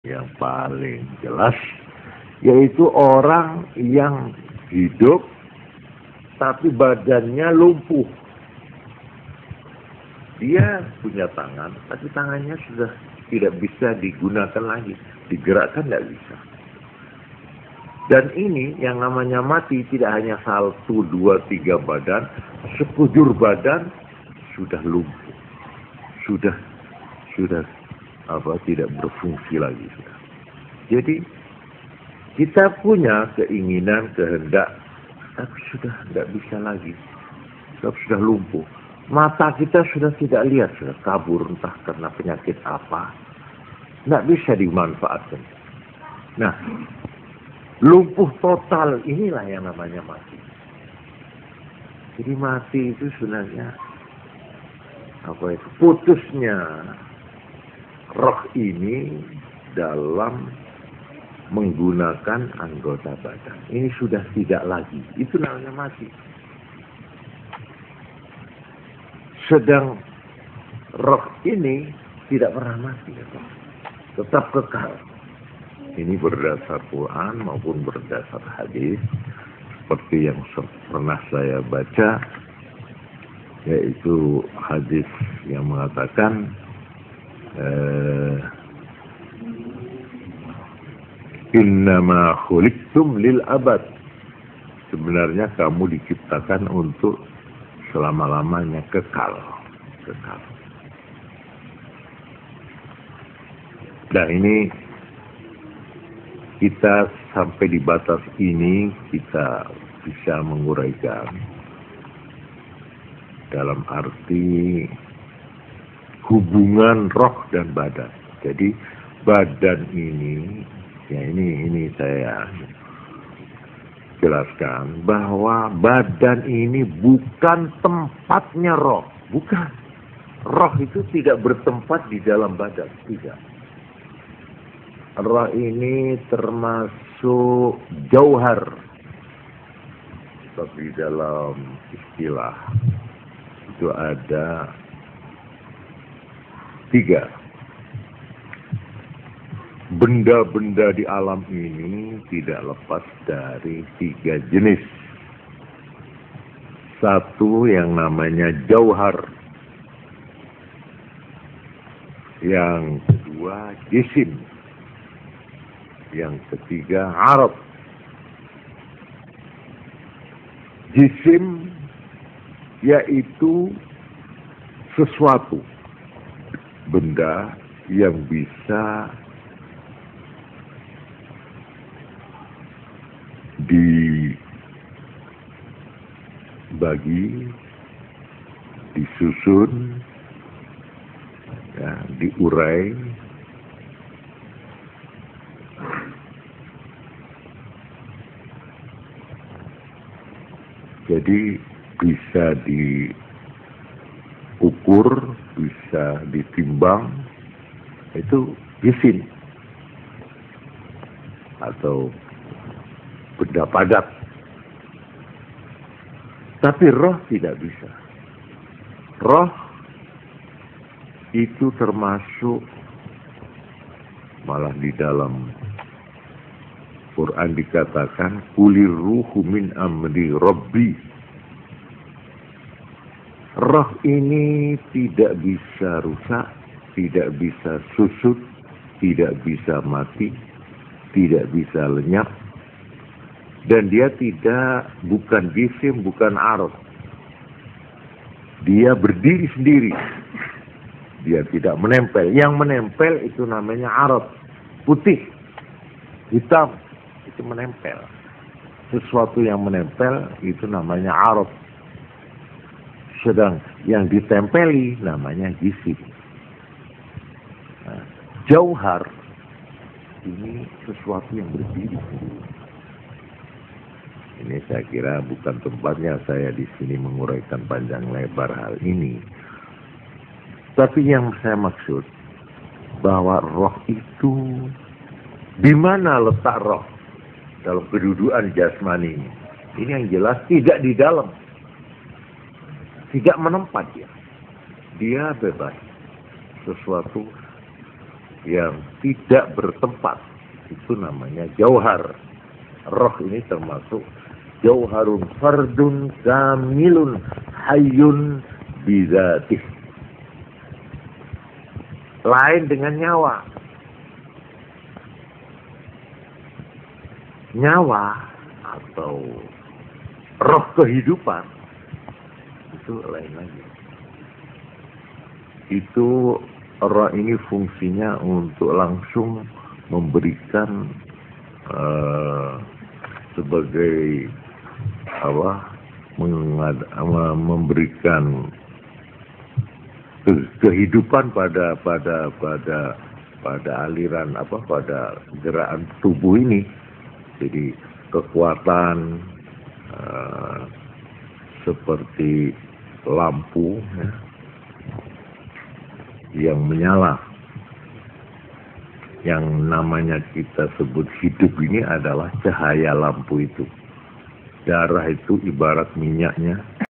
yang paling jelas, yaitu orang yang hidup tapi badannya lumpuh. Dia punya tangan, tapi tangannya sudah tidak bisa digunakan lagi, digerakkan tidak bisa. Dan ini yang namanya mati tidak hanya 1, 2, 3 badan, sekujur badan sudah lumpuh, sudah tidak berfungsi lagi sudah. Jadi kita punya keinginan, kehendak, tapi sudah tidak bisa lagi, sudah lumpuh. Mata kita sudah tidak lihat, sudah kabur entah karena penyakit apa, tidak bisa dimanfaatkan. Nah, lumpuh total inilah yang namanya mati. Jadi mati itu sebenarnya putusnya roh ini dalam menggunakan anggota badan. Ini sudah tidak lagi. Itu namanya mati. Sedang roh ini tidak pernah mati. Tetap kekal. Ini berdasar Quran maupun berdasar hadis. Seperti yang pernah saya baca. Yaitu hadis yang mengatakan innama khuliqtum lil abad. Sebenarnya kamu diciptakan untuk selama-lamanya kekal. Nah ini kita sampai di batas ini kita bisa menguraikan dalam arti hubungan roh dan badan. Jadi badan ini, ya ini saya jelaskan bahwa badan ini bukan tempatnya roh, bukan. Roh itu tidak bertempat di dalam badan, tidak. Roh ini termasuk jauhar, tapi dalam istilah itu ada 3. Benda-benda di alam ini tidak lepas dari 3 jenis. 1 yang namanya jauhar. Yang kedua jisim. Yang ketiga arad. Jisim yaitu sesuatu, benda yang bisa dibagi, disusun, ya, diurai, jadi bisa diukur, bisa ditimbang, itu jisim atau benda padat. Tapi roh tidak bisa. Roh itu termasuk, malah di dalam Quran dikatakan kulir ruhu min amri rabbi. Roh ini tidak bisa rusak, tidak bisa susut, tidak bisa mati, tidak bisa lenyap. Dan dia bukan jisim, bukan arad. Dia berdiri sendiri. Dia tidak menempel. Yang menempel itu namanya arad. Putih, hitam, itu menempel. Sesuatu yang menempel itu namanya arad. Sedang yang ditempeli namanya jisim. Nah, jauhar ini sesuatu yang berdiri. Ini saya kira bukan tempatnya saya di sini menguraikan panjang lebar hal ini. Tapi yang saya maksud bahwa roh itu, di mana letak roh dalam kedudukan jasmani ini? Ini yang jelas tidak di dalam, tidak menempat dia. Dia bebas. Sesuatu yang tidak bertempat. Itu namanya jauhar. Roh ini termasuk jauharun fardun kamilun hayyun bidzatih. Lain dengan nyawa. Nyawa atau roh kehidupan itu lain lagi. Itu roh ini fungsinya untuk langsung memberikan sebagai memberikan kehidupan pada aliran pada gerakan tubuh ini. Jadi kekuatan seperti lampu ya, yang menyala, yang namanya kita sebut hidup ini adalah cahaya lampu itu. Darah itu ibarat minyaknya